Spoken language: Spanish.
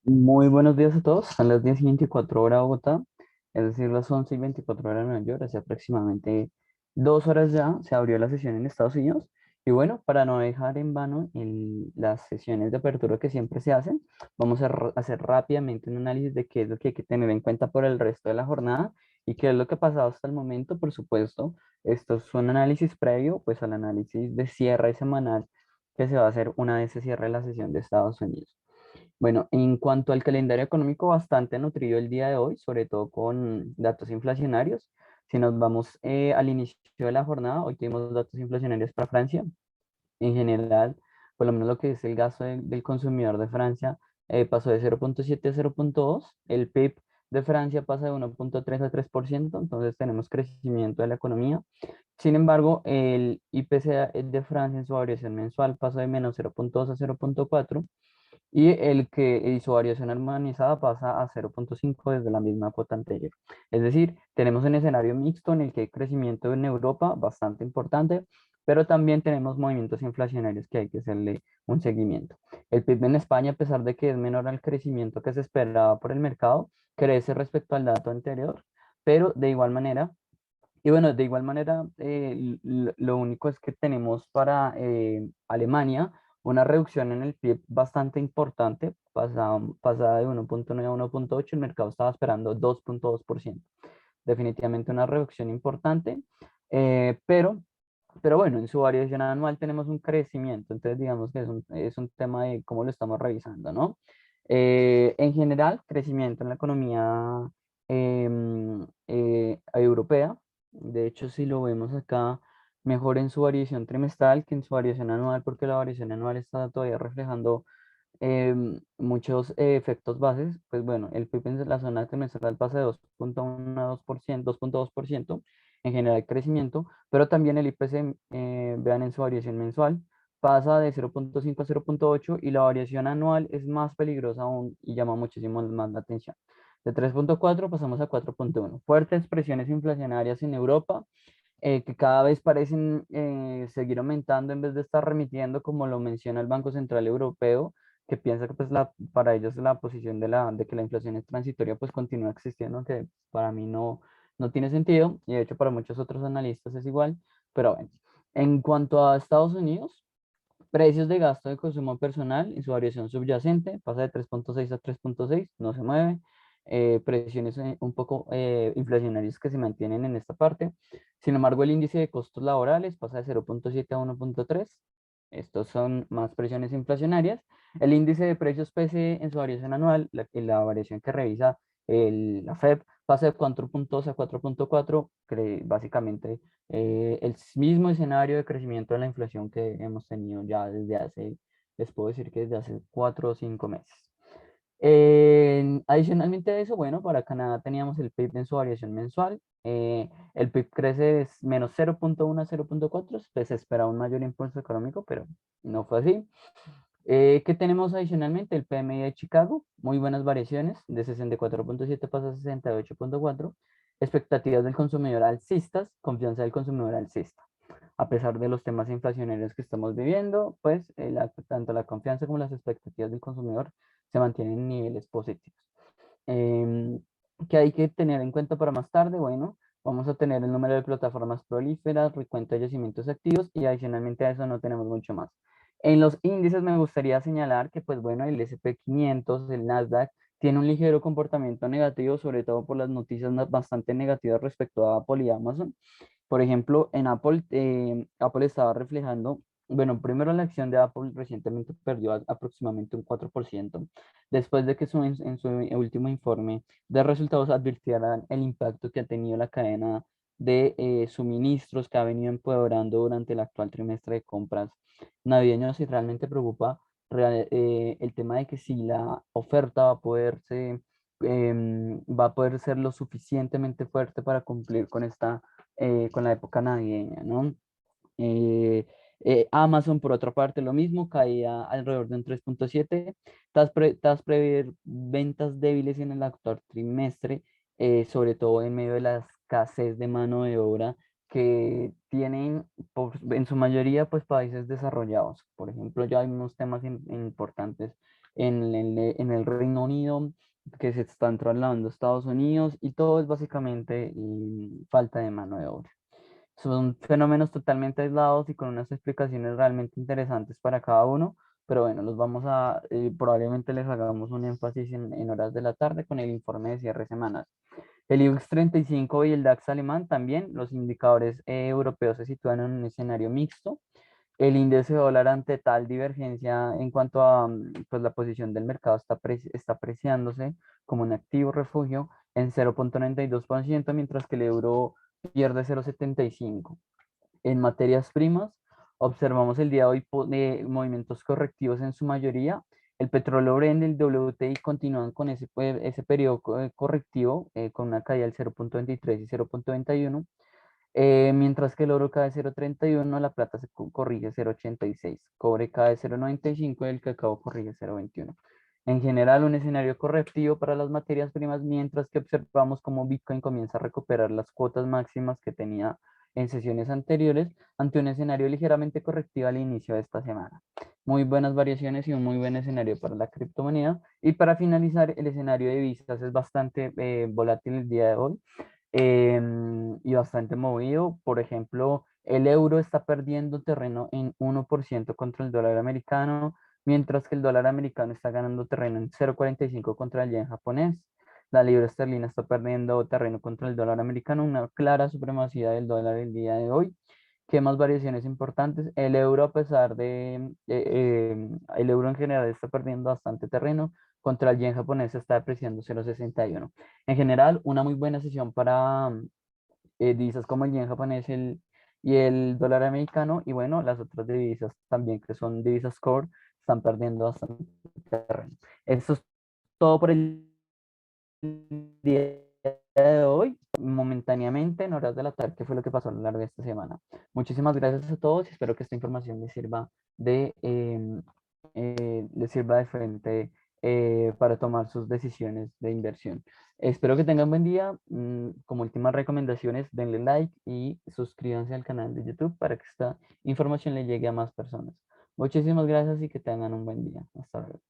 Muy buenos días a todos. Son las 10:24 horas Bogotá, es decir, las 11:24 horas Nueva York. Hace aproximadamente 2 horas ya se abrió la sesión en Estados Unidos. Y bueno, para no dejar en vano las sesiones de apertura que siempre se hacen, vamos a hacer rápidamente un análisis de qué es lo que hay que tener en cuenta por el resto de la jornada y qué es lo que ha pasado hasta el momento. Por supuesto, esto es un análisis previo pues al análisis de cierre semanal que se va a hacer una vez se cierre la sesión de Estados Unidos. Bueno, en cuanto al calendario económico, bastante nutrido el día de hoy, sobre todo con datos inflacionarios. Si nos vamos al inicio de la jornada, hoy tuvimos datos inflacionarios para Francia. En general, por lo menos lo que es el gasto del consumidor de Francia, pasó de 0,7 a 0,2. El PIB de Francia pasa de 1,3 a 3%, entonces tenemos crecimiento de la economía. Sin embargo, el IPC de Francia en su variación mensual pasó de menos 0,2 a 0,4 y el que hizo variación armonizada pasa a 0,5 desde la misma cuota anterior. Es decir, tenemos un escenario mixto en el que hay crecimiento en Europa bastante importante, pero también tenemos movimientos inflacionarios que hay que hacerle un seguimiento. El PIB en España, a pesar de que es menor al crecimiento que se esperaba por el mercado, crece respecto al dato anterior, pero de igual manera, y bueno, de igual manera, lo único es que tenemos para Alemania una reducción en el PIB bastante importante, pasada de 1,9 a 1,8. El mercado estaba esperando 2,2%. Definitivamente una reducción importante, pero bueno, en su variación anual tenemos un crecimiento, entonces digamos que es un tema de cómo lo estamos revisando, ¿no? En general, crecimiento en la economía europea. De hecho, si lo vemos acá, mejor en su variación trimestral que en su variación anual, porque la variación anual está todavía reflejando muchos efectos bases. Pues bueno, el PIB en la zona trimestral pasa de 2,1 a 2%, 2,2% en general crecimiento, pero también el IPC, vean en su variación mensual, pasa de 0,5 a 0,8 y la variación anual es más peligrosa aún y llama muchísimo más la atención. De 3,4 pasamos a 4,1. Fuertes presiones inflacionarias en Europa, que cada vez parecen seguir aumentando en vez de estar remitiendo, como lo menciona el Banco Central Europeo, que piensa que pues para ellos la posición de que la inflación es transitoria pues continúa existiendo, que para mí no tiene sentido, y de hecho para muchos otros analistas es igual. Pero bueno, en cuanto a Estados Unidos, precios de gasto de consumo personal en su variación subyacente pasa de 3,6 a 3,6, no se mueve. Presiones un poco inflacionarias que se mantienen en esta parte. Sin embargo, el índice de costos laborales pasa de 0,7 a 1,3. Estos son más presiones inflacionarias. El índice de precios PCE en su variación anual, la variación que revisa la FED, pasa de 4,2 a 4,4, básicamente el mismo escenario de crecimiento de la inflación que hemos tenido ya les puedo decir que desde hace 4 o 5 meses. Adicionalmente a eso, bueno, para Canadá teníamos el PIB en su variación mensual. El PIB crece de menos 0,1 a 0,4. Pues se esperaba un mayor impulso económico, pero no fue así. ¿Qué tenemos adicionalmente? El PMI de Chicago, muy buenas variaciones, de 64,7 pasa a 68,4. Expectativas del consumidor alcistas, confianza del consumidor alcista. A pesar de los temas inflacionarios que estamos viviendo, pues tanto la confianza como las expectativas del consumidor se mantienen en niveles positivos. Em, ¿Qué hay que tener en cuenta para más tarde? Bueno, vamos a tener el número de plataformas prolíferas, recuento de yacimientos activos y adicionalmente a eso no tenemos mucho más. En los índices me gustaría señalar que, pues bueno, el S&P 500, el Nasdaq, tiene un ligero comportamiento negativo, sobre todo por las noticias bastante negativas respecto a Apple y Amazon. Por ejemplo, en Apple, Apple estaba reflejando, bueno, primero la acción de Apple recientemente perdió aproximadamente un 4%, después de que en su último informe de resultados advirtieran el impacto que ha tenido la cadena de suministros que ha venido empeorando durante el actual trimestre de compras navideños, y realmente preocupa el tema de que si la oferta va a poder ser lo suficientemente fuerte para cumplir con la época navideña, ¿no? Eh, Amazon, por otra parte, lo mismo, caía alrededor de un 3,7. Prever ventas débiles en el actual trimestre, sobre todo en medio de la escasez de mano de obra que tienen en su mayoría pues países desarrollados. Por ejemplo, ya hay unos temas importantes en el Reino Unido, que se están trasladando a Estados Unidos, y todo es básicamente falta de mano de obra. Son fenómenos totalmente aislados y con unas explicaciones realmente interesantes para cada uno, pero bueno, los vamos a, probablemente les hagamos un énfasis en horas de la tarde con el informe de cierre semanal. El IBEX 35 y el DAX alemán también, los indicadores europeos se sitúan en un escenario mixto. El índice dólar ante tal divergencia en cuanto a pues, la posición del mercado está apreciándose como un activo refugio en 0,92%, mientras que el euro pierde 0,75. En materias primas, observamos el día de hoy movimientos correctivos en su mayoría. El petróleo Brent y el WTI continúan con ese periodo correctivo con una caída del 0,23 y 0,21. Mientras que el oro cae 0,31, la plata se corrige 0,86, cobre cae 0,95 y el cacao corrige 0,21. En general, un escenario correctivo para las materias primas, mientras que observamos cómo Bitcoin comienza a recuperar las cuotas máximas que tenía en sesiones anteriores ante un escenario ligeramente correctivo al inicio de esta semana. Muy buenas variaciones y un muy buen escenario para la criptomoneda. Y para finalizar, el escenario de divisas es bastante volátil el día de hoy y bastante movido. Por ejemplo, el euro está perdiendo terreno en 1% contra el dólar americano, mientras que el dólar americano está ganando terreno en 0,45 contra el yen japonés. La libra esterlina está perdiendo terreno contra el dólar americano, una clara supremacía del dólar el día de hoy. ¿Qué más variaciones importantes? El euro, a pesar el euro en general está perdiendo bastante terreno, contra el yen japonés se está depreciando 0,61. En general, una muy buena sesión para divisas como el yen japonés y el dólar americano, y bueno, las otras divisas también, que son divisas core, están perdiendo bastante terreno. Eso es todo por el día de hoy, momentáneamente en horas de la tarde, que fue lo que pasó a lo largo de esta semana. Muchísimas gracias a todos y espero que esta información les sirva de frente para tomar sus decisiones de inversión. Espero que tengan buen día. Como últimas recomendaciones, denle like y suscríbanse al canal de YouTube para que esta información le llegue a más personas. Muchísimas gracias y que tengan un buen día. Hasta luego.